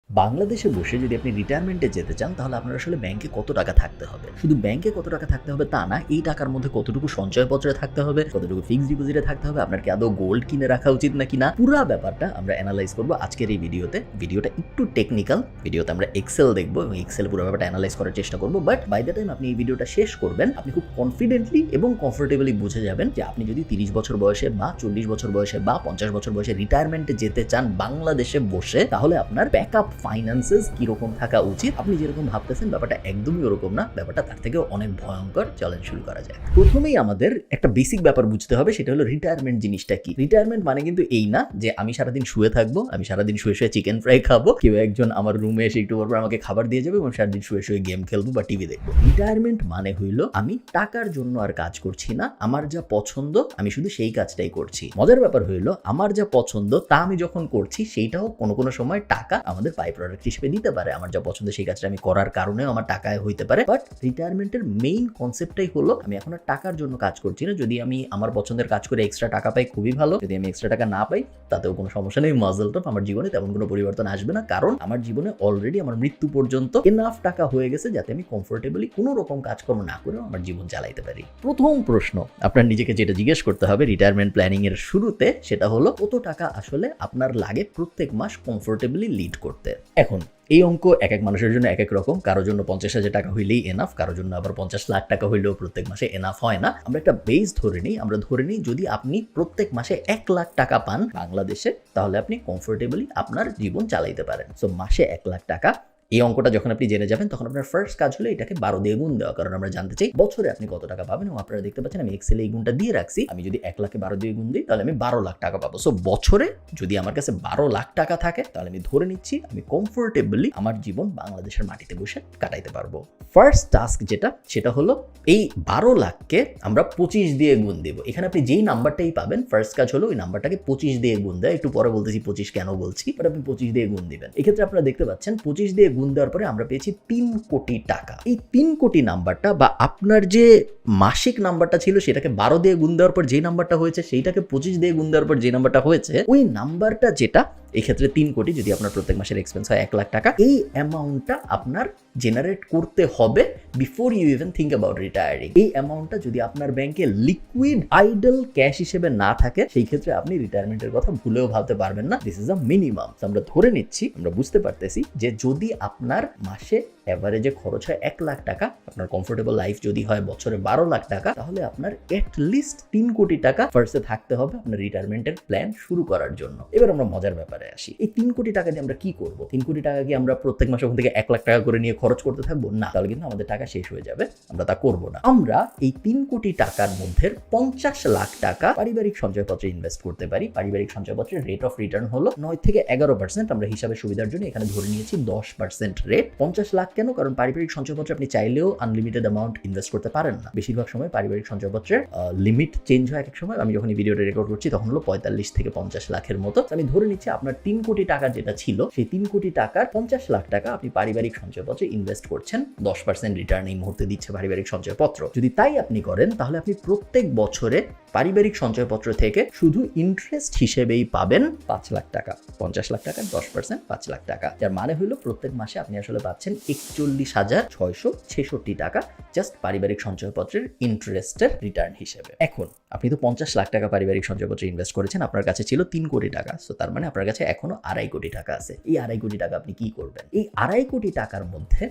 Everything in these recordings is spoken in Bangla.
বাংলাদেশে বসে যদি আপনি রিটায়ারমেন্টে যেতে চান তাহলে আপনার আসলে ব্যাংকে কত টাকা থাকতে হবে, শুধু ব্যাংকে কত টাকা থাকতে হবে তা না, এই টাকার মধ্যে কতটুকু সঞ্চয়পত্রে থাকতে হবে, কতটুকু ফিক্সড ডিপোজিটে থাকতে হবে, আপনার কি আদৌ গোল্ড কিনে রাখা উচিত নাকি না, পুরো ব্যাপারটা আমরা অ্যানালাইজ করবো আজকের এই ভিডিওতে। ভিডিওটা একটু টেকনিক্যাল, ভিডিওতে আমরা এক্সেল দেখবো এবং এক্সেল পুরো ব্যাপারটা অ্যানালাইজ করার চেষ্টা করবো। বাট বাই দ্য টাইম আপনি এই ভিডিওটা শেষ করবেন, আপনি খুব কনফিডেন্টলি এবং কমফোর্টেবলি বুঝে যাবেন যে আপনি যদি 30 বছর বয়সে বা 40 বছর বয়সে বা 50 বছর বয়সে রিটায়ারমেন্টে যেতে চান বাংলাদেশে বসে, তাহলে আপনার ব্যাকআপ ফাইন্যান্সেস কিরকম থাকা উচিত। আপনি যেরকম ভাবতেছেন ব্যাপারটা একদমই ওরকম না, ব্যাপারটা তার থেকেও অনেক ভয়ঙ্কর। চলেন শুরু করা যায়। প্রথমেই আমাদের একটা বেসিক ব্যাপার বুঝতে হবে, সেটা হলো রিটায়ারমেন্ট জিনিসটা কি। রিটায়ারমেন্ট মানে কিন্তু এই না যে আমি সারাদিন শুয়ে থাকবো, আমি সারাদিন শুয়ে শুয়ে চিকেন ফ্রাই খাবো, কেউ একজন আমার রুমে এসে একটু পর আমাকে খাবার দিয়ে যাবে এবং সারাদিন শুয়ে শুয়ে গেম খেলবো বা টিভি দেখবো। রিটায়ারমেন্ট মানে হইলো আমি টাকার জন্য আর কাজ করছি না, আমার যা পছন্দ আমি শুধু সেই কাজটাই করছি। মজার ব্যাপার হইলো আমার যা পছন্দ তা আমি যখন করছি সেইটাও কোনো কোনো সময় টাকা আমাদের বাই প্রোডাক্ট হিসেবে দিতে পারে। আমার যা পছন্দ সেই কাজটা আমি করার কারণেও আমার টাকায় হইতে পারে। বাট রিটায়ারমেন্টের মেইন কনসেপ্টটাই হলো আমি এখন আর টাকার জন্য কাজ করছি না। যদি আমি আমার পছন্দের কাজ করে এক্সট্রা টাকা পাই খুবই ভালো, যদি আমি এক্সট্রা টাকা না পাই তাতেও কোনো সমস্যা নেই। মাজল টপ, আমার জীবনে তেমন কোনো পরিবর্তন আসবে না, কারণ আমার জীবনে অলরেডি আমার মৃত্যু পর্যন্ত এনাফ টাকা হয়ে গেছে যাতে আমি কমফোর্টেবলি কোনো রকম কাজকর্ম না করেও আমার জীবন চালাইতে পারি। প্রথম প্রশ্ন আপনার নিজেকে যেটা জিজ্ঞেস করতে হবে রিটায়ারমেন্ট প্ল্যানিং এর শুরুতে, সেটা হলো কত টাকা আসলে আপনার লাগে প্রত্যেক মাস কমফোর্টেবলি লিড করতে। এখন এই অঙ্ক এক এক মানুষের জন্য এক এক রকম, কারোর জন্য 50,000 টাকা হইলেই এনাফ, কারোর জন্য আবার 50 লাখ টাকা হইলেও প্রত্যেক মাসে এনাফ হয় না। আমরা একটা বেস ধরে নিই, আমরা ধরে নিই যদি আপনি প্রত্যেক মাসে 1 লাখ টাকা পান বাংলাদেশে, তাহলে আপনি কমফোর্টেবলি আপনার জীবন চালাইতে পারেন। সো মাসে 1 লাখ টাকা, এই অঙ্কটা যখন আপনি জেনে যাবেন তখন আপনার ফার্স্ট কাজ হলো এটাকে 12 দিয়ে গুণ দেওয়া, কারণ আমরা জানতে চাই বছরে আপনি কত টাকা পাবেন। এবং আপনারা দেখতে পাচ্ছেন আমি এক্সেলে এই গুণটা দিয়ে রাখছি। আমি যদি 1 লাখে 12 দিয়ে গুণ দিই তাহলে আমি 12 লাখ টাকা পাবো। সো বছরে যদি আমার কাছে 12 লাখ টাকা থাকে তাহলে আমি ধরে নিচ্ছি আমি কমফোর্টেবলি আমার জীবন বাংলাদেশের মাটিতে বসে কাটাইতে পারবো। ফার্স্ট টাস্ক যেটা, সেটা হলো এই 12 লাখকে আমরা 25 দিয়ে গুণ দেব। এখানে আপনি যেই নাম্বারটাই পাবেন, ফার্স্ট কাজ হলো ওই নাম্বারটাকে 25 দিয়ে গুণ দেয়। একটু পরে বলতেছি 25 কেন বলছি, বাট আপনি 25 দিয়ে গুণ দিবেন। এক্ষেত্রে আপনারা দেখতে পাচ্ছেন 25 দিয়ে গুণ দেওয়ার পরে আমরা পেয়েছি 3 কোটি টাকা। এই 3 কোটি নাম্বারটা বা আপনার যে মাসিক নাম্বারটা ছিল সেটাকে 12 দিয়ে গুণ দেওয়ার পর যে নাম্বারটা হয়েছে, সেইটাকে 25 দিয়ে গুণ দেওয়ার পর যে নাম্বারটা হয়েছে, ওই নাম্বারটা যেটা এই ক্ষেত্রে 3 কোটি, যদি আপনার প্রত্যেক মাসের এক্সপেন্স হয় 1 লাখ টাকা, এই অ্যামাউন্টটা আপনার জেনারেট করতে হবে before you even think about retiring. এই অ্যামাউন্টটা যদি আপনার ব্যাংকে লিকুইড আইডল ক্যাশ হিসেবে না থাকে, সেই ক্ষেত্রে আপনি রিটায়ারমেন্টের কথা ভুলেও ভাবতে পারবেন না। This is a minimum. আমরা ধরে নিচ্ছি, আমরা বুঝতে পারতেছি যে যদি আপনার মাসে এভারেজে খরচ হয় 1 লাখ টাকা, আপনার কমফোর্টেবল লাইফ যদি হয় বছরে 12 লাখ টাকা, তাহলে আপনার এটলিস্ট 3 কোটি টাকা ফার্স্টে থাকতে হবে আপনার রিটায়ারমেন্টের প্ল্যান শুরু করার জন্য। এবার আমরা মজার ব্যাপারে আসি, এই 3 কোটি টাকা দিয়ে আমরা কি করব? 3 কোটি টাকা কি আমরা প্রত্যেক মাসে ওখান থেকে 1 লাখ টাকা করে নিয়ে খরচ করতে থাকবো? না, তাহলে কিন্তু আমাদের টাকা শেষ হয়ে যাবে, আমরা তা করব না। আমরা এই 3 কোটি টাকার মধ্যে 50 লাখ টাকা পারিবারিক সঞ্চয়পত্রে ইনভেস্ট করতে পারি। পারিবারিক সঞ্চয়পত্রের রেট অফ রিটার্ন হলো 9 থেকে 11%। আমরা হিসাবের সুবিধার জন্য এখানে ধরে নিয়েছি 10% রেট। 50 লাখ কেন? কারণ পারিবারিক সঞ্চয়পত্রে আপনি চাইলেও আনলিমিটেড অ্যামাউন্ট ইনভেস্ট করতে পারেন না। বেশিরভাগ সময় পারিবারিক সঞ্চয়পত্রের লিমিট চেঞ্জ হয় এক সময়। আমি যখন এই ভিডিওটা রেকর্ড করছি তখন হলো 45 থেকে 50 লাখের মতো। আমি ধরে নিচ্ছি আপনার 3 কোটি টাকা যেটা ছিল, সেই 3 কোটি টাকার 50 লাখ টাকা আপনি পারিবারিক সঞ্চয়পত্রে ইনভেস্ট করছেন। 10% রিটার্ন এই মুহূর্তে দিচ্ছে পারিবারিক সঞ্চয়পত্র। যদি তাই আপনি করেন তাহলে আপনি প্রত্যেক বছরে পারিবারিক সঞ্চয়পত্র থেকে শুধু ইন্টারেস্ট হিসেবেই পাবেন 5 লাখ টাকা। 50 লাখ টাকা 10% 5 লাখ টাকা, যার মানে হলো প্রত্যেক মাসে আপনি আসলে পাচ্ছেন 41,666 টাকা জাস্ট পারিবারিক সঞ্চয়পত্রের ইন্টারেস্টের রিটার্ন হিসেবে। এখন আপনি তো 50 লাখ টাকা পারিবারিক সঞ্চয়পত্রে ইনভেস্ট করেছেন, আপনার কাছে ছিল 3 কোটি টাকা। সো তার মানে আপনার কাছে এখনো 2.5 কোটি টাকা আছে। এই 2.5 কোটি টাকা আপনি কি করবেন? এই 2.5 কোটি টাকার মধ্যে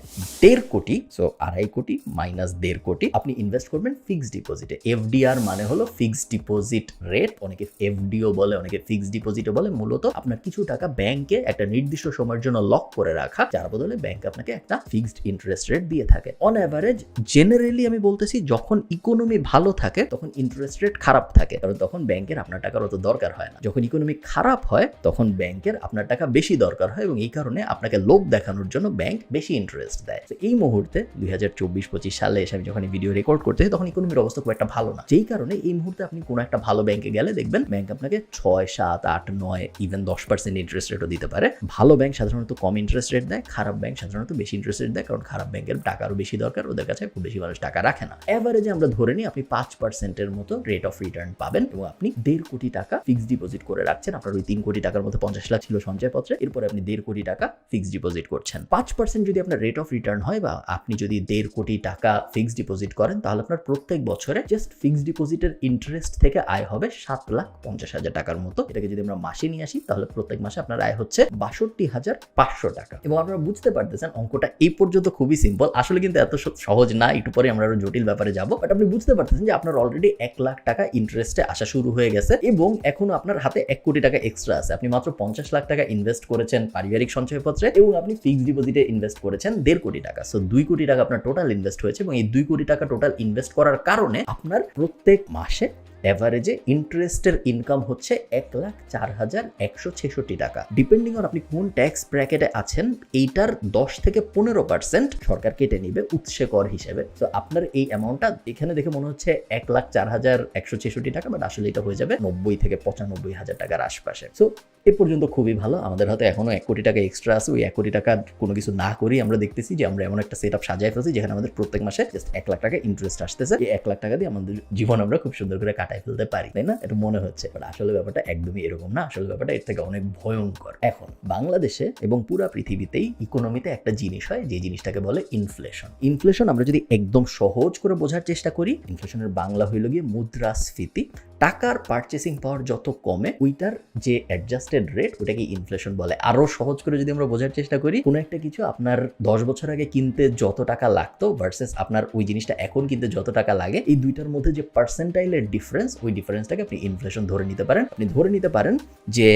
1.5 কোটি, সো 2.5 কোটি মাইনাস 1.5 কোটি আপনি ইনভেস্ট করবেন ফিক্সড ডিপোজিটে। এফডিআর মানে হলো ফিক্সড ডিপোজিট রেট, অনেকে এফডিও বলে, অনেকে ফিক্সড ডিপোজিটও বলে। মূলত আপনার কিছু টাকা ব্যাংকে একটা নির্দিষ্ট সময়ের জন্য লক করে রাখা, যার বদলে ব্যাংক আপনাকে একটা ফিক্সড ইন্টারেস্ট রেট দিয়ে থাকে। অন অ্যাভারেজ জেনারেলি আমি বলতেছি, যখন ইকোনমি ভালো থাকে তখন ইন্টারেস্ট রেট খারাপ থাকে, কারণ তখন ব্যাংকের আপনার টাকার অত দরকার হয় না। যখন ইকোনমি খারাপ হয় তখন ব্যাংকের আপনার টাকা বেশি দরকার হয় এবং এই কারণে আপনাকে লোভ দেখানোর জন্য ব্যাংক বেশি ইন্টারেস্ট দেয়। তো এই মুহূর্তে 2024-25 সালে এসে আমি যখন এই ভিডিও রেকর্ড করতে তখন ইকোনমির অবস্থা খুব একটা ভালো না, যেই কারণে এই মুহূর্তে আপনি কোনো একটা ভালো ব্যাংকে গেলে দেখবেন ব্যাংক আপনাকে 6, 7, 8, 9 ইভেন 10% ইন্টারেস্ট রেটও দিতে পারে। ভালো ব্যাংক সাধারণত কম ইন্টারেস্ট রেট দেয়, খারাপ ব্যাংক সাধারণত বেশি ইন্টারেস্ট ইন্টারেস্ট রেট দেয়, কারণ খারাপ ব্যাংকের টাকারও বেশি দরকার, ওদের কাছে খুব বেশি মানুষ টাকা রাখে না। এভারেজে আমরা ধরে নিই আপনি 5% মতো রেট অফ রিটার্ন পাবেন এবং আপনি 1.5 কোটি টাকা ফিক্সড ডিপোজিট করে রাখছেন। আপনার ওই 3 কোটি টাকার মধ্যে 50 লাখ ছিল সঞ্চয়পত্রে, এরপরে আপনি 1.5 কোটি টাকা ফিক্সড ডিপোজিট করছেন। 5% যদি আপনার রেট অফ রিটার্ন হয় বা আপনি যদি 1.5 কোটি টাকা ফিক্সড ডিপোজিট করেন, তাহলে আপনার প্রত্যেক বছরে জাস্ট ফিক্সড ডিপোজিটের ইন্টারেস্ট থেকে আয় হবে 7,50,000 টাকার মতো। এটাকে যদি আমরা মাসে নিয়ে আসি তাহলে প্রত্যেক মাসে আপনার আয় হচ্ছে 62,500 টাকা। এবং আপনারা বুঝতে পারতেছেন অঙ্কটা এই পর্যন্ত খুবই সিম্পল, আসলে কিন্তু এত সহজ না, একটু পরে আমরা আরো জটিল ব্যাপারে যাবো। বাট আপনি বুঝতে পারতেছেন যে আপনার অলরেডি 1 লাখ টাকা ইন্টারেস্টে আসা শুরু হয়ে গেছে এবং এখনো আপনার হাতে 1 কোটি টাকা এক্সট্রা আছে। আপনি মাত্র 50 লাখ টাকা ইনভেস্ট করেছেন পারিবারিক সঞ্চয়পত্রে এবং আপনি ফিক্সড ডিপোজিটে ইনভেস্ট করেছেন 1.5 কোটি টাকা। সো 2 কোটি টাকা আপনার টোটাল ইনভেস্ট হয়েছে এবং এই 2 কোটি টাকা টোটাল ইনভেস্ট করার কারণে আপনার প্রত্যেক মাসে এভারেজে ইন্টারেস্টের ইনকাম হচ্ছে 1,04,166 টাকা। ডিপেন্ডিং অন আপনি কোন ট্যাক্স ব্র্যাকেটে আছেন, এইটার 10 থেকে 15% সরকার কেটে নিবে উৎসে কর হিসেবে। তো আপনার এই অ্যামাউন্টটা এখানে দেখে মনে হচ্ছে 1,04,166 টাকা, বাট আসলে এটা হয়ে যাবে 90 থেকে 95,000 টাকার আশপাশে। সো এ পর্যন্ত খুবই ভালো। আমাদের হাতে এখনো 1 কোটি টাকা এক্সট্রা আছে। ওই 1 কোটি টাকা কোনো কিছু না করি আমরা দেখতেছি যে আমরা এমন একটা সেট আপ সাজায় ফেলছি যেখানে আমাদের প্রত্যেক মাসে জাস্ট 1 লাখ টাকা ইন্টারেস্ট আসতেছে। এই 1 লাখ টাকা দিয়ে আমাদের জীবন আমরা খুব সুন্দর করে কাটাই ফেলতে পারি, তাই না? এটা মনে হচ্ছে, বাট আসলে ব্যাপারটা একদমই এরকম না। আসলে ব্যাপারটা এর থেকে অনেক ভয়ঙ্কর। এখন বাংলাদেশে এবং পুরো পৃথিবীতেই ইকোনমিতে একটা জিনিস হয়, যে জিনিসটাকে বলে ইনফ্লেশন। ইনফ্লেশন আমরা যদি একদম সহজ করে বোঝার চেষ্টা করি, ইনফ্লেশনের বাংলা হইল গিয়ে মুদ্রাস্ফীতি। টাকার পারচেসিং পাওয়ার যত কমে ওইটার যে অ্যাডজাস্টেড রেট ওটাকে ইনফ্লেশন বলে। আরো সহজ করে যদি আমরা বোঝার চেষ্টা করি, কোনো একটা কিছু আপনার 10 বছর আগে কিনতে যত টাকা লাগতো ভার্সেস আপনার ওই জিনিসটা এখন কিনতে যত টাকা লাগে, এই দুইটার মধ্যে যে পার্সেন্টাইলের ডিফারেন্স, ওই ডিফারেন্সটাকে আপনি ইনফ্লেশন ধরে নিতে পারেন। আপনি ধরে নিতে পারেন যে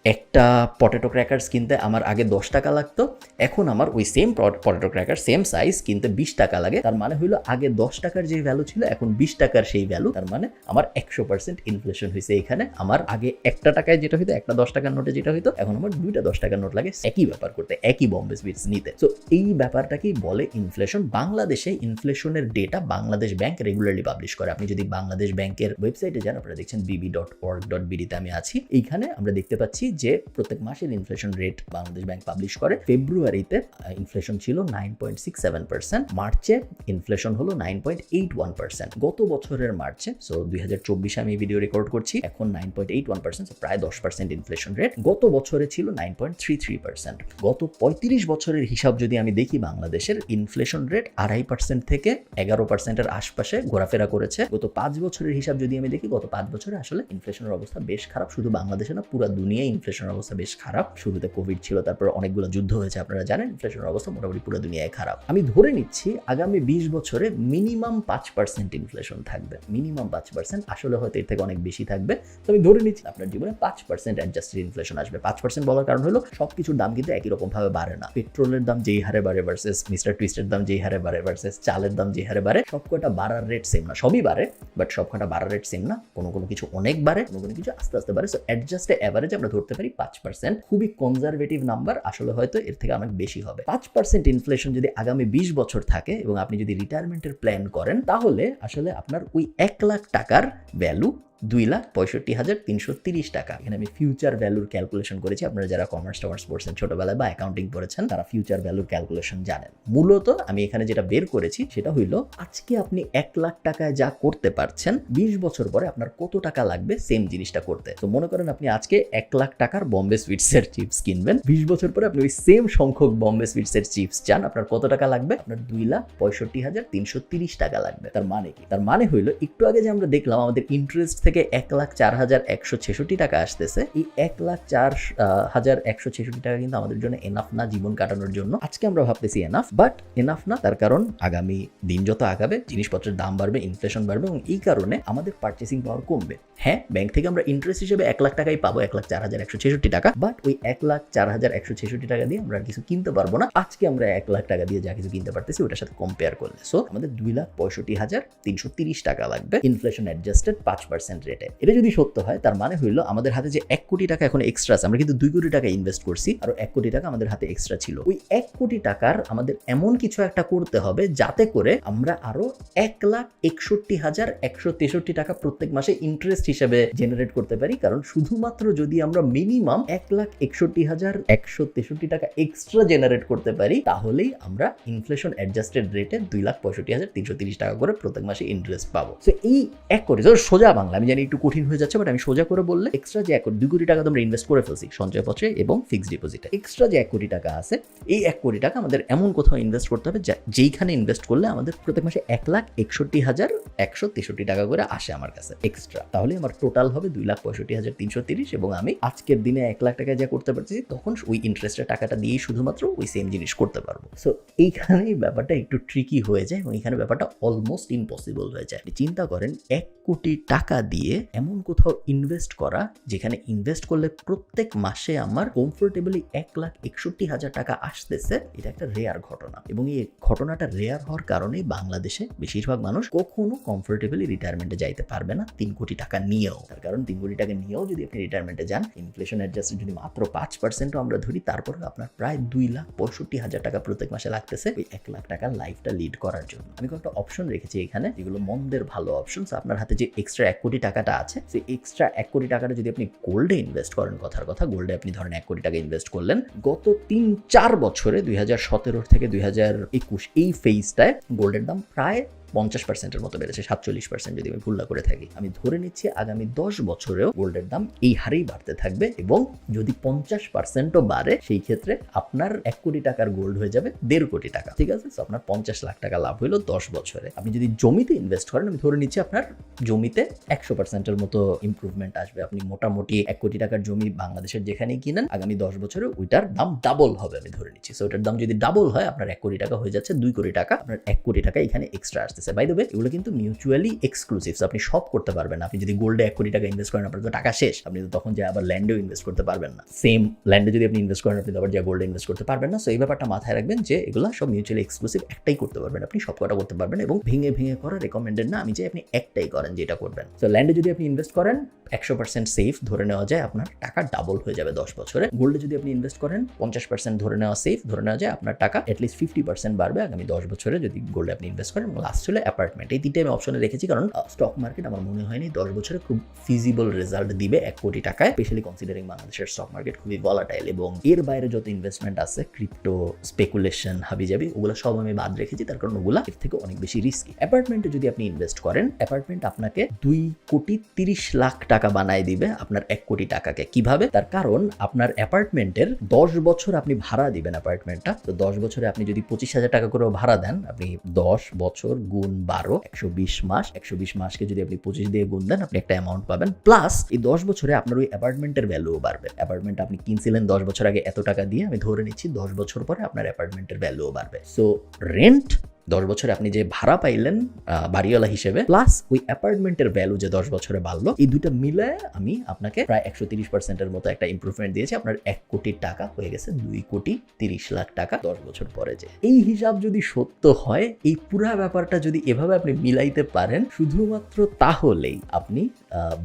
একটা পটেটো ক্র্যাকার্স কিনতে আমার আগে 10 টাকা লাগতো, এখন আমার ওই same potato cracker same size কিনতে 20 টাকা লাগে। তার মানে হইলো আগে 10 টাকার যে ভ্যালু ছিল এখন 20 টাকার সেই ভ্যালু। তার মানে আমার 100% ইনফ্লেশন হয়েছে এখানে। আমার আগে 1 টাকায় যেটা হইতো, একটা 10 টাকার নোটে যেটা হইতো, এখন আমার 2টা 10 টাকার নোট লাগে একই ব্যাপার করতে, একই বম্বে সুইটস নিতে। সো এই ব্যাপারটাকেই বলে ইনফ্লেশন। বাংলাদেশে ইনফ্লেশনের data Bangladesh bank regularly publish করে। আপনি যদি বাংলাদেশ ব্যাংকের ওয়েবসাইটে যান, আপনারা দেখছেন bb.org.bd তে আমি আছি। এইখানে আমরা দেখতে পাচ্ছি যে প্রত্যেক মাসের inflation rate Bangladesh bank publish করে। ফেব্রুয়ারিতে ইনফ্লেশন ছিল 9.67%, মার্চে ইনফ্লেশন হলো 9.81%। গত বছরের মার্চে, সো 2024 আমি এই ভিডিও রেকর্ড করছি, এখন 9.81%, প্রায় 10% ইনফ্লেশন রেট। গত বছরে ছিল 9.33%। গত 35 বছরের হিসাব যদি আমি দেখি, বাংলাদেশের ইনফ্লেশন রেট 2.5% থেকে 11%-এর আশপাশে ঘোরাফেরা করেছে। গত 5 বছরের হিসাব যদি আমি দেখি, গত 5 বছরে আসলে ইনফ্লেশনের অবস্থা বেশ খারাপ। শুধু বাংলাদেশে না, পুরো দুনিয়ায় ইনফ্লেশনের অবস্থা বেশ খারাপ। শুরুতে কোভিড ছিল, তারপর অনেকগুলো যুদ্ধ হয়েছে, আপনারা জানেন। ইনফ্লেশনের অবস্থা মোটামুটি পুরো দুনিয়ায় খারাপ। আমি ধরে নিচ্ছি আগামী 20 বছরে মিনিমাম 5% ইনফ্লেশন থাকবে। মিনিমাম 5%, আসলে হয়তো এর থেকে অনেক বেশি থাকবে। তো আমি ধরে নিচ্ছি আপনার জীবনে 5% অ্যাডজাস্টেড ইনফ্লেশন আসবে। 5% বলার কারণ হলো সবকিছুর দাম কিন্তু একই রকম ভাবে বাড়ে না। পেট্রোলের দাম যেই হারে বাড়ে ভার্সেস মিস্টার টুইস্টের দাম যেই হারে বাড়ে ভার্সেস চালের দাম যেই হারে বাড়ে, সবকটা বাড়ার রেট সেম না। সবই বাড়ে, বাট সবকটা বাড়ার রেট সেম না। কোনো কিছু অনেক বাড়ে, কোনো কিছু আস্তে আস্তে বাড়ে। সো অ্যাডজাস্টে এভারেজ আমরা ধরতে পারি 5%। খুবই কনজারভেটিভ নাম্বার, আসলে হয়তো এর থেকে অনেক বেশি হবে। 5% ইনফ্লেশন যদি আগামী 20 বছর থাকে এবং আপনি যদি রিটায়ারমেন্টের প্ল্যান করেন, তাহলে আসলে আপনার ওই 1 লাখ টাকার ভ্যালু 2,65,330 টাকা। এখানে আমি ফিউচার ভ্যালুর ক্যালকুলেশন করেছি। আপনারা যারা কমার্স পড়ছেন ছোটবেলায় বা অ্যাকাউন্টিং পড়েছেন, তারা ফিউচার ভ্যালুর ক্যালকুলেশন জানেন। মূলত আমি এখানে যেটা বের করেছি সেটা হইলো, আজকে আপনি 1 লাখ টাকায় যা করতে পারছেন, 20 বছর পরে আপনার কত টাকা লাগবে সেম জিনিসটা করতে। তো মনে করেন আপনি আজকে 1 লাখ টাকার বম্বে সুইটসের চিপস কিনবেন, 20 বছর পরে আপনি ওই সেম সংখ্যক বম্বে সুইটসের চিপস চান, আপনার কত টাকা লাগবে? আপনার 2,65,330 টাকা লাগবে। তার মানে কি? তার মানে হইলো, একটু আগে যে আমরা দেখলাম আমাদের ইন্টারেস্ট থেকে 1,04,166 টাকা আসতেছে, এই 1,04,166 টাকা কিন্তু আমাদের জন্য এনাফ না জীবন কাটানোর জন্য। আজকে আমরা ভাবতেছি এনাফ, বাট এনাফ না। তার কারণ আগামী দিন যত আগাবে জিনিসপত্রের দাম বাড়বে, ইনফ্লেশন বাড়বে এবং এই কারণে আমাদের পারচেসিং পাওয়ার কমবে। হ্যাঁ, ব্যাংক থেকে আমরা ইন্টারেস্ট হিসেবে 1 লাখ টাকাই পাবো, 1,04,166 টাকা, বাট ওই 1,04,166 টাকা দিয়ে আমরা আর কিছু কিনতে পারবো না। আজকে আমরা 1 লাখ টাকা দিয়ে যা কিছু কিনতে পারতেছি ওটার সাথে কম্পেয়ার করলে। সো আমাদের 2,65,330 টাকা লাগবে ইনফ্লেশন অ্যাডজাস্টেড 5% 2% রেটে। এটা যদি সত্য হয় তার মানে হইলো আমাদের হাতে যে 1 কোটি টাকা এখন এক্সট্রা আছে, আমরা কিন্তু 2 কোটি টাকা ইনভেস্ট করছি, আর 1 কোটি টাকা আমাদের হাতে এক্সট্রা ছিল। ওই 1 কোটি টাকার আমাদের এমন কিছু একটা করতে হবে যাতে করে আমরা আরো 1,61,163 টাকা প্রত্যেক মাসে ইন্টারেস্ট হিসেবে জেনারেট করতে পারি। কারণ শুধুমাত্র যদি আমরা মিনিমাম 1,61,163 টাকা এক্সট্রা জেনারেট করতে পারি তাহলেই আমরা ইনফ্লেশন অ্যাডজাস্টেড রেটে 2,65,330 টাকা করে প্রত্যেক মাসে ইন্টারেস্ট পাবো। সো এই 1 কোটি, সোজা বাংলা আমি জানি একটু কঠিন হয়ে যাচ্ছে, বাট আমি সোজা করে বললে এক্সট্রা যে 2 কোটি টাকা তোমরা ইনভেস্ট করে ফেলছি সঞ্চয়পত্রে এবং ফিক্সড ডিপোজিটে, এক্সট্রা যে 1 কোটি টাকা আছে এই 1 কোটি টাকা আমাদের এমন কোথাও ইনভেস্ট করতে হবে যেইখানে ইনভেস্ট করলে আমাদের প্রত্যেক মাসে 1,61,163 টাকা করে আসে আমার কাছে এক্সট্রা। তাহলে আমার টোটাল হবে 2,65,330 এবং আমি আজকের দিনে 1 লাখ টাকা যা করতে পারছি তখন ওই ইন্টারেস্টের টাকাটা দিয়েই শুধুমাত্র ওই সেম জিনিস করতে পারবো। সো এইখানেই ব্যাপারটা একটু ট্রিকি হয়ে যায় এবং এখানে ব্যাপারটা অলমোস্ট ইম্পসিবল হয়ে যায়। চিন্তা করেন 1 কোটি টাকা দিয়ে এমন কোথাও ইনভেস্ট করা যেখানে ইনভেস্ট করলে প্রত্যেক মাসে আমার কমফোর্টেবলি 1,61,000 টাকা আসতেছে, এটা একটা রেয়ার ঘটনা। এবং এই ঘটনাটা রেয়ার হওয়ার কারণেই বাংলাদেশে বেশিরভাগ মানুষ কখনো কমফোর্টেবলি রিটায়ারমেন্টে যাইতে পারবে না 3 কোটি টাকা নিয়েও। তার কারণ 3 কোটি টাকা নিয়েও যদি আপনি রিটায়ারমেন্টে যান, ইনফ্লেশন অ্যাডজাস্টেড যদি মাত্র 5%ও আমরা ধরি, তারপরে আপনার প্রায় 2,65,000 টাকা প্রত্যেক মাসে লাগতেছে ওই 1 লাখ টাকার লাইফটা লিড করার জন্য। আমি কয়েকটা অপশন রেখেছি এখানে যেগুলো মন্দের ভালো অপশন। আপনার হাতে যে এক্সট্রা 1 কোটি টাকাটা আছে, সেই এক্সট্রা 1 কোটি টাকাটা যদি আপনি গোল্ডে ইনভেস্ট করেন, কথার কথা গোল্ডে আপনি ধরেন 1 কোটি টাকা ইনভেস্ট করলেন, গত 3-4 বছরে 2017 থেকে 2021 এই ফেজটায় গোল্ডের দাম প্রায় 50%-এর মতো বেড়েছে, 47% যদি আমি ভুল না করে থাকি। আমি ধরে নিচ্ছি আগামী 10 বছরেও গোল্ডের দাম এই হারেই বাড়তে থাকবে এবং যদি 50%ও বাড়ে সেই ক্ষেত্রে আপনার 1 কোটি টাকার গোল্ড হয়ে যাবে 1.5 কোটি টাকা। ঠিক আছে, তো আপনার 50 লাখ টাকা লাভ হইলো 10 বছরে। আপনি যদি জমিতে ইনভেস্ট করেন, আমি ধরে নিচ্ছি আপনার জমিতে 100%-এর মতো ইমপ্রুভমেন্ট আসবে। আপনি মোটামুটি 1 কোটি টাকার জমি বাংলাদেশের যেখানেই কিনেন, আগামী 10 বছরে ওইটার দাম ডাবল হবে আমি ধরে নিচ্ছি। সো ওটার দাম যদি ডাবল হয় আপনার 1 কোটি টাকা হয়ে যাচ্ছে 2 কোটি টাকা, আপনার 1 কোটি টাকা এখানে এক্সট্রা আসতেছে। বাই দ্য ওয়ে এগুলো কিন্তু মিউচুয়ালি এক্সক্লুসিভ, আপনি সব করতে পারবেন না। আপনি যদি গোল্ডে 1 কোটি টাকা ইনভেস্ট করেন আপনার তো টাকা শেষ, আপনি তো তখন যে আবার ল্যান্ডেও ইনভেস্ট করতে পারবেন না। সেম ল্যান্ডে যদি আপনি ইনভেস্ট করেন আপনি আবার যে গোল্ডে ইনভেস্ট করতে পারবেন না। সো এই ব্যাপারটা মাথায় রাখবেন যে এগুলো সব মিউচুয়ালি এক্সক্লুসিভ, একটাই করতে পারবেন, আপনি সব কটা করতে পারবেন এবং ভেঙে ভেঙে করা রেকমেন্ডেড না। আমি চাই আপনি একটাই করেন যেটা করবেন। সো ল্যান্ডে যদি আপনি ইনভেস্ট করেন 100% সেফ, ধরে নেওয়া যায় আপনার টাকা ডাবল হয়ে যাবে 10 বছরে। গোল্ডে যদি আপনি ইনভেস্ট করেন 50% ধরে নেওয়া সেফ, ধরে নেওয়া যায় আপনার টাকা অ্যাটলিস্ট 50% বাড়বে আগামী 10 বছরে যদি গোল্ডে আপনি ইনভেস্ট করেন। এবং লাস্ট হলো অ্যাপার্টমেন্ট। এই তিনটে আমি অপশনে রেখেছি কারণ স্টক মার্কেট আমার মনে হয়নি 10 বছরে খুব ফিজিবল রেজাল্ট দিবে 1 কোটি টাকায়, স্পেশালি কনসিডারিং বাংলাদেশের স্টক মার্কেট খুবই ভলাটাইল এবং এর বাইরে যত ইনভেস্টমেন্ট আছে ক্রিপ্টো, স্পেকুলেশন, হাবিজাবি, ওগুলো সব আমি বাদ রেখেছি তার কারণ ওগুলা এর থেকে অনেক বেশি রিস্কি। অ্যাপার্টমেন্টে যদি আপনি ইনভেস্ট করেন, অ্যাপার্টমেন্ট আপনাকে 2,30,00,000 টাকা বানায় দিবে আপনার 1 কোটি টাকাকে। কিভাবে? তার কারণ আপনার অ্যাপার্টমেন্টের 10 বছর আপনি ভাড়া দিবেন অ্যাপার্টমেন্টটা। তো 10 বছরে আপনি যদি 25,000 টাকা করেও ভাড়া দেন, আপনি 10 বছর গুণ 12 120 মাস, 120 মাসকে যদি আপনি 25 দিয়ে গুণ দেন আপনি একটা অ্যামাউন্ট পাবেন। প্লাস এই 10 বছরে আপনার ওই অ্যাপার্টমেন্টের ভ্যালুও বাড়বে। অ্যাপার্টমেন্ট আপনি কিনছিলেন 10 বছর আগে এত টাকা দিয়ে, আমি ধরে নিচ্ছি 10 বছর পরে আপনার অ্যাপার্টমেন্টের ভ্যালুও বাড়বে। সো রেন্ট 10 বছরে আপনি যে ভাড়া পাইলেন বাড়িওয়ালা হিসেবে, প্লাস ওই অ্যাপার্টমেন্টের ভ্যালু যে 10 বছরে বাড়লো, এই দুইটা মিলে আমি আপনাকে প্রায় 130%-এর মতো একটা ইমপ্রুভমেন্ট দিয়েছি। আপনার 1 কোটি টাকা হয়ে গেছে 2,30,00,000 টাকা 10 বছর পরে। যে এই হিসাব যদি সত্য হয়, এই পুরা ব্যাপারটা যদি এভাবে আপনি মিলাইতে পারেন, শুধুমাত্র তাহলেই আপনি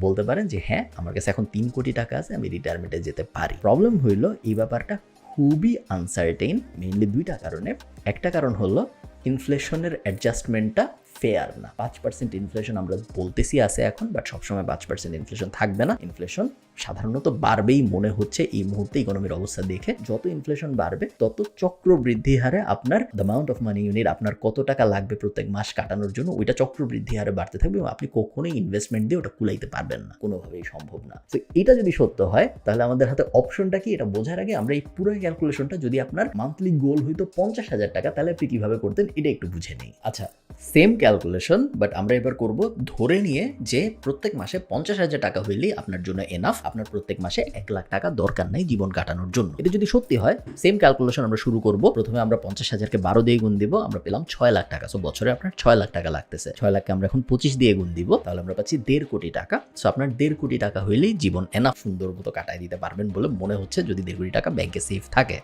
বলতে পারেন যে হ্যাঁ আমার কাছে এখন 3 কোটি টাকা আছে, আমি রিটায়ারমেন্টে যেতে পারি। প্রবলেম হইলো এই ব্যাপারটা খুবই আনসার্টেইন, মেইনলি 2টা কারণে। একটা কারণ হলো ইনফ্লেশনের অ্যাডজাস্টমেন্টটা ফেয়ার না। 5% ইনফ্লেশন আমরা বলতেছি আছে এখন, বাট সবসময় 5% ইনফ্লেশন থাকবে না। ইনফ্লেশন সাধারণত বাড়বেই মনে হচ্ছে এই মুহূর্তে ইকোনমির অবস্থা দেখে। যত ইনফ্লেশন বাড়বে তত চক্রবৃদ্ধি হারে আপনার the amount of money unit, আপনার কত টাকা লাগবে প্রত্যেক মাস কাটানোর জন্য, ওইটা চক্রবৃদ্ধি হারে বাড়তে থাকবে এবং আপনি কখনোই ইনভেস্টমেন্ট দিয়ে ওটা কুলাইতে পারবেন না, কোনোভাবেই সম্ভব না। তো এটা যদি সত্য হয় তাহলে আমাদের হাতে অপশনটা কি এটা বোঝার আগে আমরা এই পুরো ক্যালকুলেশনটা, যদি আপনার মান্থলি গোল হইতো 50,000 টাকা তাহলে আপনি কিভাবে করতেন এটা একটু বুঝে নেই। আচ্ছা, সেম ক্যালকুলেশন, বাট আমরা এবার করব ধরে নিয়ে যে প্রত্যেক মাসে 50,000 টাকা হইলেই আপনার জন্য এনাফ আপনার প্রত্যেক মাসে 1 লাখ টাকা দরকার নাই জীবন কাটানোর জন্য। এটা যদি সত্যি হয়, সেম ক্যালকুলেশন আমরা শুরু করব। প্রথমে আমরা 50,000কে 12 দিয়ে গুণ দিব, আমরা পেলাম 6 লাখ টাকা। সো বছরে আপনার 6 লাখ টাকা লাগতেছে। 6 লাখকে আমরা এখন 25 দিয়ে গুণ দিব, তাহলে আমরা পাচ্ছি 1.5 কোটি টাকা। সো আপনার 1.5 কোটি টাকা হইলেই জীবন এনাফ সুন্দর মতো কাটাই দিতে পারবেন বলে মনে হচ্ছে, যদি 1.5 কোটি টাকা ব্যাংকে সেফ থাকে।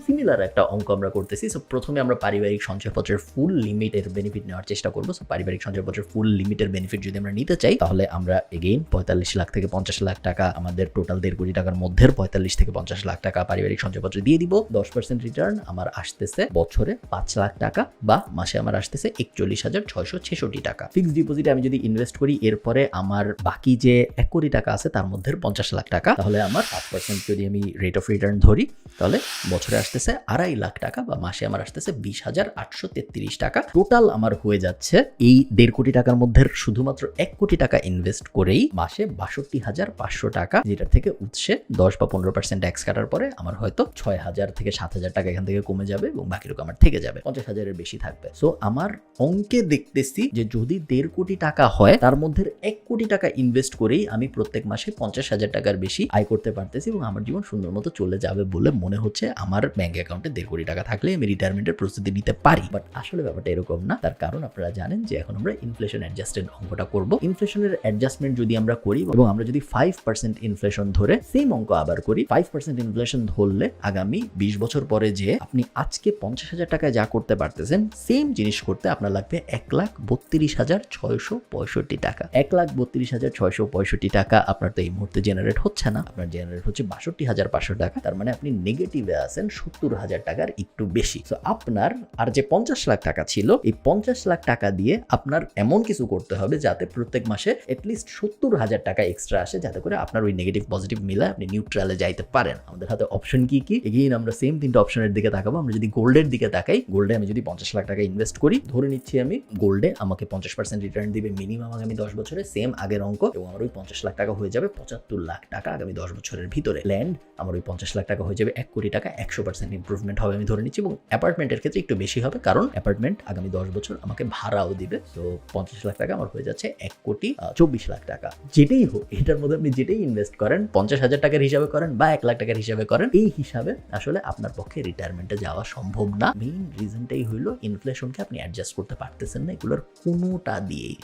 সিমিলার একটা অঙ্ক আমরা করতেছি। সো প্রথমে আমরা পারিবারিক সঞ্চয়পত্রের ফুল লিমিটের বেনিফিট নেওয়ার চেষ্টা করবো। সো পারিবারিক সঞ্চয়পত্রের ফুল লিমিটের বেনিফিট যদি আমরা নিতে চাই, তাহলে আমরা এগেইন 45 লাখ থেকে 50 লাখ টাকা, আমাদের টোটাল 1.5 কোটি টাকার মধ্যে 45 থেকে 50 লাখ টাকা পারিবারিক সঞ্চয়পত্রে দিয়ে দিব। 10% রিটার্ন আমার আসতেছে বছরে 5 লাখ টাকা, বা মাসে আমার আসতেছে 41,666 টাকা। ফিক্সড ডিপোজিটে আমি যদি ইনভেস্ট করি, এরপরে আমার বাকি যে 1 কোটি টাকা আছে তার মধ্যে 50 লাখ টাকা, তাহলে আমার 5% যদি আমি রেট অফ রিটার্ন ধরি, তাহলে বছরে আসতেছে 2.5 লাখ টাকা, বা মাসে আমার আসতেছে 20,833 টাকা। টোটাল আমার হয়ে যাচ্ছে এই 1.5 কোটি টাকার মধ্যে শুধুমাত্র 1 কোটি টাকা ইনভেস্ট করেই মাসে 62,500 টাকা, যেটা থেকে উৎসে 10 বা 15% ট্যাক্স কাটার পরে আমার হয়তো 6,000 থেকে 7,000 টাকা এখান থেকে কমে যাবে, এবং বাকি রকম আমার থেকে যাবে 50,000-এর বেশি থাকবে। সো আমার অঙ্কে দেখতেছি যে যদি 1.5 কোটি টাকা হয়, তার মধ্যে 1 কোটি টাকা ইনভেস্ট করেই আমি প্রত্যেক মাসে 50,000 টাকার বেশি আয় করতে পারতেছি, এবং আমার জীবন সুন্দর মতো চলে যাবে বলে মনে হচ্ছে। আমার ব্যাংক অ্যাকাউন্টে 1.5 কোটি টাকা থাকলে আমি রিটায়ারমেন্টের প্রস্তুতি নিতে পারি। বাট আসলে ব্যাপারটা এরকম না। তার কারণ আপনারা জানেন যে এখন আমরা ইনফ্লেশন অ্যাডজাস্টেড অঙ্কটা করব। ইনফ্লেশনের অ্যাডজাস্টমেন্ট যদি আমরা করি, এবং আমরা যদি 5% ইনফ্লেশন ধরে সেম অঙ্ক আবার করি, 5% ইনফ্লেশন ধরলে আগামী 20 বছর পরে যে আপনি আজকে 50,000 টাকায় যা করতে পারতেছেন, সেম জিনিস করতে আপনার লাগবে 1,32,665 টাকা। 1,32,665 টাকা আপনার তো এই মুহূর্তে জেনারেট হচ্ছে না, আপনার জেনারেট হচ্ছে 62,500 টাকা। তার মানে আপনি নেগেটিভে আছেন 70,000 টাকার একটু বেশি। তো আপনার আর যে 50 লাখ টাকা ছিল, এই 50 লাখ টাকা দিয়ে আপনার এমন কিছু করতে হবে যাতে প্রত্যেক মাসে এটলিস্ট 70,000 টাকা এক্সট্রা আসে, যাতে করে আপনার ওই নেগেটিভ পজিটিভ মিলে আপনি নিউট্রালে যাইতে পারেন। আমাদের হাতে অপশন কি কি? এগেইন আমরা সেম 3টা অপশনের দিকে তাকাবো। আমরা যদি গোল্ডের দিকে তাকাই, গোল্ডে আমি যদি 50 লাখ টাকা ইনভেস্ট করি, ধরে নিচ্ছি আমি গোল্ডে আমাকে 50% রিটার্ন দিবে মিনিমাম আগামী 10 বছরে, সেম আগের অঙ্ক, এবং আমার ওই 50 লাখ টাকা হয়ে যাবে 75 লাখ টাকা আগামী 10 বছরের ভিতরে। ল্যান্ড আমার ওই 50 লাখ টাকা হয়ে যাবে 1 কোটি টাকা, 100% ইমপ্রুভমেন্ট হবে আমি ধরে নিচ্ছি, এবং অ্যাপার্টমেন্টের ক্ষেত্রে একটু বেশি হবে, কারণ অ্যাপার্টমেন্ট আগামী 10 বছর আমাকে ভাড়াও দিবে। সো 50 লাখ টাকা আমার হয়ে যাচ্ছে 1,24 লাখ টাকা। যেটাই হোক, এটার মধ্যে আপনি যেটাই ইনভেস্ট করেন, 50,000 টাকার হিসাবে করেন বা 1 লাখ টাকার হিসাবে করেন, এই হিসাবে আসলে আপনার পক্ষে রিটায়ারমেন্টে যাওয়া সম্ভব না। মেইন রিজনটাই হইলো ইনফ্লেশনকে আপনি অ্যাডজাস্ট করতে পারতেছেন না। এগুলোর কোনোটা দিয়েই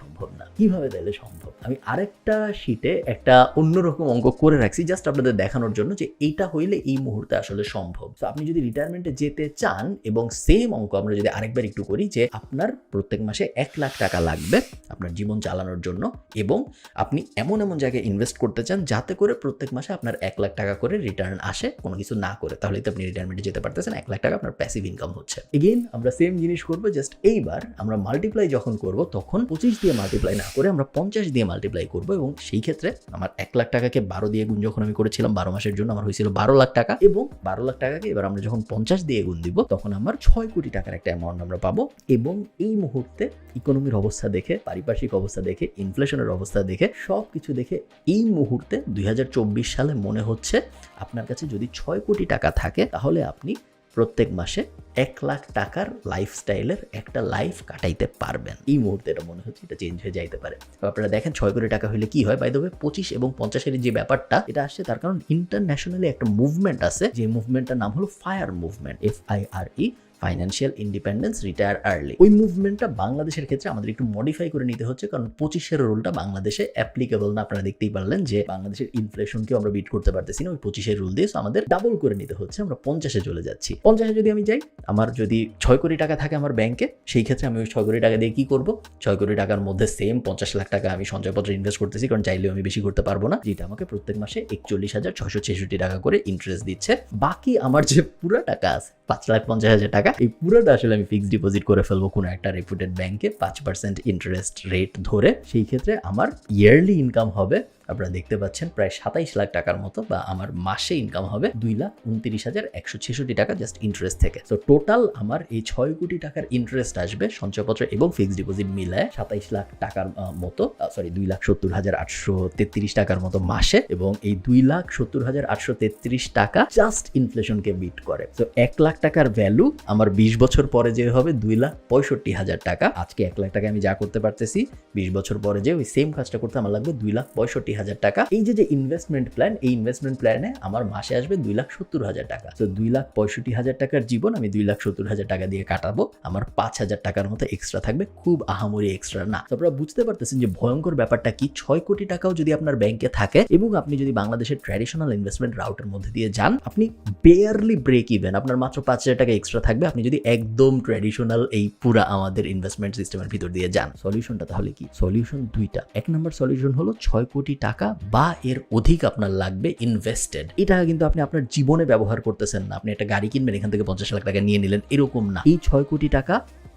সম্ভব না। কিভাবে তাহলে সম্ভব? আমি আরেকটা শিটে একটা অন্যরকম অঙ্ক করে রাখছি, জাস্ট আপনাদের দেখানোর জন্য যে এইটা হইলে এই মুহূর্তে আসলে সম্ভব। তো আপনি যদি রিটায়ারমেন্টে যেতে চান, এবং সেম অঙ্ক আমরা যদি আরেকবার একটু করি, যে আপনার প্রত্যেক মাসে 1 লাখ টাকা লাগবে আপনার জীবন চালানোর জন্য, এবং আপনি এমন জায়গায় ইনভেস্ট করতে চান যাতে করে প্রত্যেক মাসে আপনার 1 লাখ টাকা করে রিটার্ন আসে কোনো কিছু না করে, তাহলে তো আপনি রিটায়ারমেন্টে যেতে পারতেছেন। 1 লাখ টাকা আপনার প্যাসিভ ইনকাম হচ্ছে। এগেইন আমরা সেম জিনিস করবো, জাস্ট এইবার আমরা মাল্টিপ্লাই যখন করব, তখন 25 দিয়ে মাল্টিপ্লাই না করে আমরা 50 দিয়ে মাল্টিপ্লাই করবো, এবং সেই ক্ষেত্রে আমার 1 লাখ টাকাকে 12 দিয়ে গুণ যখন আমি করেছিলাম 12 মাসের জন্য, আমার হয়েছিল 12 লাখ টাকা, এবং 12 লাখ টাকাকে এবার আমরা যখন 50 দিয়ে গুণ দিব, তখন আমার 6 কোটি টাকার একটা অ্যামাউন্ট আমরা পাবো। এবং এই মুহূর্তে ইকোনমির অবস্থা দেখে, পারিপার্শ্বিক অবস্থা দেখে, ইনফ্লেশনের অবস্থা দেখে, সব কিছু দেখে এই মুহূর্তে 2024 সালে মনে হচ্ছে আপনার কাছে যদি 6 কোটি টাকা থাকে, তাহলে আপনি প্রত্যেক মাসে 1 লাখ টাকার লাইফস্টাইলের একটা লাইফ কাটাইতে পারবেন। এই মুহূর্তে এটা মনে হচ্ছে এটা চেঞ্জ হয়ে যাইতে পারে। আপনারা দেখেন 6 কোটি টাকা হলে কি হয়। বাই দ্য ওয়ে 25 এবং 50-এর যে ব্যাপারটা, এটা আসছে তার কারণ ইন্টারন্যাশনালি একটা মুভমেন্ট আছে, যে মুভমেন্টটার নাম হলো fire movement, FIRE, financial independence retire early. ওই মুভমেন্টটা বাংলাদেশের ক্ষেত্রে আমাদের একটু মডিফাই করে নিতে হচ্ছে, কারণ 25-এর রুলটা বাংলাদেশে অ্যাপ্লিকেবল না। আপনারা দেখতেই পারলেন যে বাংলাদেশের ইনফ্লেশনকেও আমরা বিট করতে পারতেছি না ওই 25-এর রুল দিয়ে। আমাদের ডাবল করে নিতে হচ্ছে, আমরা 50-এ চলে যাচ্ছি। 50-এ যদি আমি যাই, আমার যদি 6 কোটি টাকা থাকে আমার ব্যাংকে, সেই ক্ষেত্রে আমি ওই 6 কোটি টাকা দিয়ে কি করব? 6 কোটি টাকার মধ্যে সেম 50 লাখ টাকা আমি সঞ্চয়পত্রে ইনভেস্ট করতেছি, কারণ চাইলেও আমি বেশি করতে পারবো না, যেটা আমাকে প্রত্যেক মাসে 41,666 টাকা করে ইন্টারেস্ট দিচ্ছে। বাকি আমার যে পুরো টাকা আছে 5,50,000 টাকা, এই পুরোটা আসলে আমি ফিক্সড ডিপোজিট করে ফেলবো কোনো একটা রেপুটেড ব্যাংকে 5% ইন্টারেস্ট রেট ধরে। সেই ক্ষেত্রে আমার ইয়ারলি ইনকাম হবে, আপনারা দেখতে পাচ্ছেন, প্রায় 27 লাখ টাকার মতো, বা আমার মাসে ইনকাম হবে 2,29,166 টাকা জাস্ট ইন্টারেস্ট থেকে। তো টোটাল আমার এই 6 কোটি টাকার ইন্টারেস্ট আসবে সঞ্চয়পত্র এবং ফিক্সড ডিপোজিট মিলায় 27 লাখ টাকার মতো, 2,70,833 টাকার মতো মাসে, এবং এই 2,70,833 টাকা জাস্ট ইনফ্লেশনকে বিট করে। তো 1 লাখ টাকার ভ্যালু আমার 20 বছর পরে যে হবে 2,65,000 টাকা। আজকে 1 লাখ টাকা আমি যা করতে পারতেছি, 20 বছর পরে যে ওই সেম কাজটা করতে আমার লাগবে 2,65,000 65,000 টাকা। এই যে ইনভেস্টমেন্ট প্ল্যান, এই ইনভেস্টমেন্ট প্ল্যানে আমার মাসে আসবে 2,70,000 টাকা। তো 2,65,000 টাকার জীবন আমি 2,70,000 টাকা দিয়ে কাটাবো, আমার 5,000 টাকার মতো এক্সট্রা থাকবে, খুব আহামরি এক্সট্রা না। তো আপনারা বুঝতে পারতেছেন যে ভয়ঙ্কর ব্যাপারটা কি। 6 কোটি টাকাও যদি আপনার ব্যাংকে থাকে এবং আপনি যদি বাংলাদেশের ট্র্যাডিশনাল ইনভেস্টমেন্ট রাউটের মধ্যে দিয়ে যান, আপনি বেয়ারলি ব্রেক ইভেন, আপনার মাত্র 5,000 টাকা এক্সট্রা থাকবে আপনি যদি একদম ট্র্যাডিশনাল এই পুরা আমাদের ইনভেস্টমেন্ট সিস্টেমের ভিতর দিয়ে যান। সলিউশনটা তাহলে কি? সলিউশন দুইটা। এক নম্বর সলিউশন হলো 6 কোটি টাকা বা এর অধিক আপনার লাগবে ইনভেস্টেড। এই টাকা কিন্তু আপনি আপনার জীবনে ব্যবহার করতেছেন না। আপনি একটা গাড়ি কিনবেন, এখান থেকে 50 লাখ টাকা নিয়ে নিলেন, এরকম না। এই 6 কোটি টাকা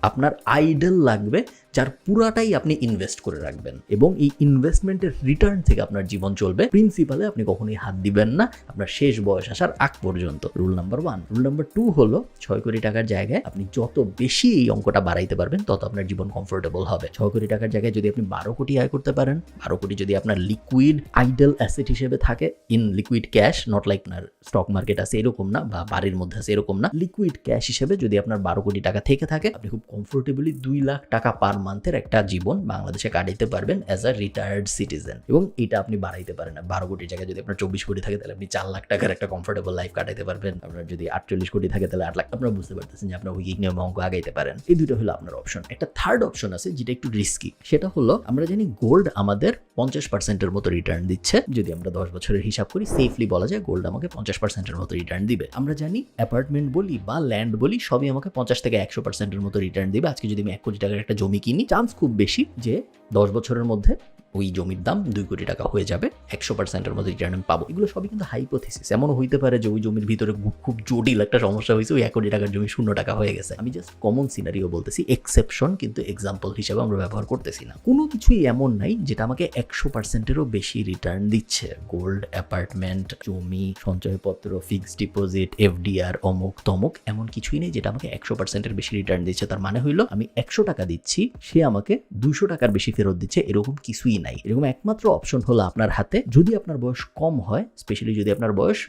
আপনার আইডল লাগবে, যার পুরাটাই আপনি ইনভেস্ট করে রাখবেন এবং এই ইনভেস্টমেন্টের রিটার্ন থেকে আপনার জীবন চলবে। প্রিন্সিপালে আপনি কখনোই হাত দিবেন না আপনার শেষ বয়স আসার আগ পর্যন্ত। Rule number 1। রুল নাম্বার 2 হলো 6 কোটি টাকার জায়গায় আপনি যত বেশি এই অঙ্কটা বাড়াইতে পারবেন তত আপনার জীবন কমফোর্টেবল হবে। 6 কোটি টাকার জায়গায় যদি আপনি 12 কোটি আয় করতে পারেন, 12 কোটি যদি আপনার লিকুইড আইডল অ্যাসেট হিসেবে থাকে, in liquid cash, not like আপনার স্টক মার্কেট আছে এরকম না বা বাড়ির মধ্যে আছে এরকম না, লিকুইড ক্যাশ হিসেবে যদি আপনার 12 কোটি টাকা থেকে থাকে, আপনি খুব কমফোর্টেবলি 2 লাখ টাকা পার মান্থের একটা জীবন বাংলাদেশে কাটাইতে পারবেন অ্যাজ আ রিটায়ার্ড সিটিজেন। এবং এটা আপনি বাড়াইতে পারেন না। 12 কোটির জায়গায় যদি আপনার 24 কোটি থাকে তাহলে আপনি 4 লাখ টাকার একটা কমফোর্টেবল লাইফ কাটাইতে পারবেন। আপনার যদি 48 কোটি থাকে তাহলে 8 লাখ। আপনারা বুঝতে পারতেছেন যে আপনার উইকিং নিয়ম অঙ্ক আগাইতে পারেন। এই দুটো হলো আপনার অপশন। একটা থার্ড অপশন আছে যেটা একটু রিস্কি। সেটা হলো আমরা জানি গোল্ড আমাদের 50% মতো রিটার্ন দিচ্ছে। যদি আমরা 10 বছরের হিসাব করি, সেফলি বলা যায় গোল্ড আমাকে 50% মতো রিটার্ন দিবে। আমরা জানি অ্যাপার্টমেন্ট বলি বা ল্যান্ড বলি সবই আমাকে 50 থেকে 100% মতো রিটার্ন দিবে। আজকে যদি আমি 1 কোটি টাকার একটা জমি কিনি, চান্স খুব বেশি যে 10 বছরের মধ্যে ওই জমির দাম 2 কোটি টাকা হয়ে যাবে, 100% মতো রিটার্ন আমি পাবো। এগুলো সবই কিন্তু হাইপোথিসিস। এমনও হইতে পারে যে ওই জমির ভিতরে খুব জটিল একটা সমস্যা হয়েছে, ওই 1 কোটি টাকার জমি 0 টাকা হয়ে গেছে। আমি জাস্ট কমন সিনারিও বলতেছি, এক্সেপশন কিন্তু এক্সাম্পল হিসেবে আমরা ব্যবহার করতেছি না। কোনো কিছুই এমন নাই যেটা আমাকে 100%-এরও বেশি রিটার্ন দিচ্ছে। গোল্ড, অ্যাপার্টমেন্ট, জমি, সঞ্চয়পত্র, ফিক্সড ডিপোজিট, এফডিআর, অমুক তমুক, এমন কিছুই নেই যেটা আমাকে 100%-এর বেশি রিটার্ন দিচ্ছে। তার মানে হইলো আমি 100 টাকা দিচ্ছি, সে আমাকে 200 টাকার বেশি ফেরত দিচ্ছে, এরকম কিছুই নাই। এরকম একমাত্র অপশন হলো আপনার হাতে, যদি আপনার বয়স কম হয়, স্পেশালি যদি আপনার বয়স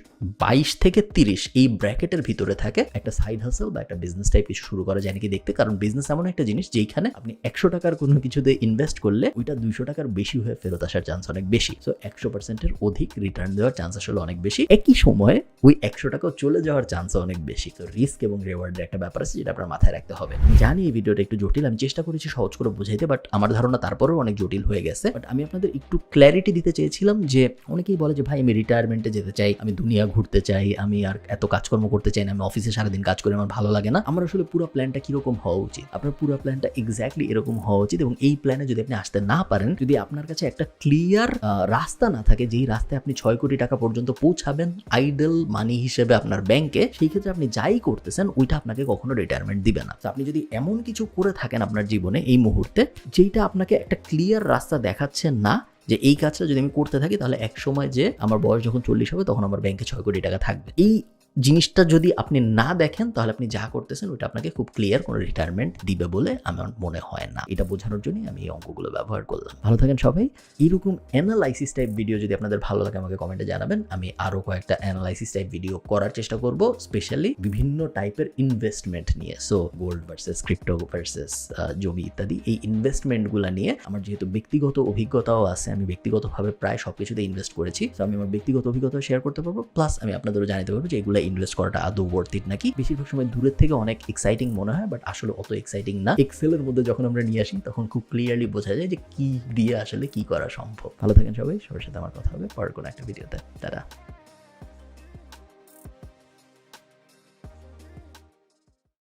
22 থেকে 30 এই ব্র্যাকেটের ভিতরে থাকে, একটা সাইড হাসেল বা একটা বিজনেস টাইপ কিছু শুরু করা যায় নাকি দেখতে। কারণ বিজনেস এমন একটা জিনিস যেখানে আপনি 100 টাকার কোনো কিছুতে ইনভেস্ট করলে ওইটা 200 টাকার বেশি হয়ে ফেরত আসার চান্স অনেক বেশি। সো 100%-এর অধিক রিটার্ন দেওয়ার চান্স আসলে অনেক বেশি। একই সময়ে ওই 100 টাকাও চলে যাওয়ার চান্স অনেক বেশি। তো রিস্ক এবং রিওয়ার্ডের একটা ব্যাপার আছে যেটা আপনার মাথায় রাখতে হবে। জানি এই ভিডিওটা একটু জটিল, আমি চেষ্টা করেছি সহজ করে বোঝাইতে, বাট আমার ধারণা তারপরেও অনেক জটিল হয়ে গেছে। বাট আমি আপনাদের একটু ক্ল্যারিটি দিতে চেয়েছিলাম যে অনেকেই বলে যে ভাই আমি রিটায়ারমেন্টে যেতে চাই, আমি দুনিয়া ঘুরতে চাই, আমি আর এত কাজকর্ম করতে চাই না, আমি অফিসে সারাদিন কাজ করে আমার ভালো লাগে না। আমার আসলে পুরো প্ল্যানটা কিরকম হওয়া উচিত? আপনার পুরো প্ল্যানটা এক্স্যাক্টলি এরকম হওয়া উচিত। এবং এই প্ল্যানে যদি আপনি আসতে না পারেন, যদি আপনার কাছে একটা ক্লিয়ার রাস্তা না থাকে যেই রাস্তায় আপনি 6 কোটি টাকা পর্যন্ত পৌঁছাবেন আইডল মানি হিসেবে আপনার ব্যাংকে, সেই ক্ষেত্রে আপনি যাই করতেছেন ওইটা আপনাকে কখনো রিটায়ারমেন্ট দিবে না। তো আপনি যদি এমন কিছু করে থাকেন আপনার জীবনে এই মুহূর্তে যেইটা আপনাকে একটা ক্লিয়ার রাস্তা দেখাচ্ছে না যে এই কাজটা যদি আমি করতে থাকি তাহলে এক সময় যে আমার বয়স যখন 40 হবে তখন আমার ব্যাংকে 6 কোটি টাকা থাকবে, এই জিনিসটা যদি আপনি না দেখেন তাহলে আপনি যা করতেছেন ওটা আপনাকে খুব ক্লিয়ার কোনো রিটায়ারমেন্ট দিবে বলে আমার মনে হয় না। এটা বোঝানোর জন্যই আমি এই অঙ্কগুলো ব্যবহার করলাম। ভালো থাকেন সবাই। এরকম অ্যানালাইসিস টাইপ ভিডিও যদি আপনাদের ভালো লাগে আমাকে কমেন্টে জানাবেন। আমি আরও কয়েকটা অ্যানালাইসিস টাইপ ভিডিও করার চেষ্টা করব, স্পেশালি বিভিন্ন টাইপের ইনভেস্টমেন্ট নিয়ে। So gold versus crypto versus জমি ইত্যাদি এই ইনভেস্টমেন্টগুলো নিয়ে আমার যেহেতু ব্যক্তিগত অভিজ্ঞতাও আছে, আমি ব্যক্তিগতভাবে প্রায় সব কিছুতে ইনভেস্ট করেছি, তো আমি আমার ব্যক্তিগত অভিজ্ঞতা শেয়ার করতে পারবো। প্লাস আমি আপনাদেরও জানাতে পারবো যে এগুলো ইনভেস্ট করাটা আদৌ ওয়ার্থ ইট নাকি। বেশিরভাগ সময় দূরের থেকে অনেক এক্সাইটিং মনে হয়, বাট আসলে অত এক্সাইটিং না। এক্সেলের মধ্যে যখন আমরা নিয়ে আসি তখন খুব ক্লিয়ারলি বোঝা যায় যে কি দিয়ে আসলে কি করা সম্ভব। ভালো থাকেন সবাই, সবার সাথে আমার কথা হবে পরের কোনো একটা ভিডিওতে। টাটা।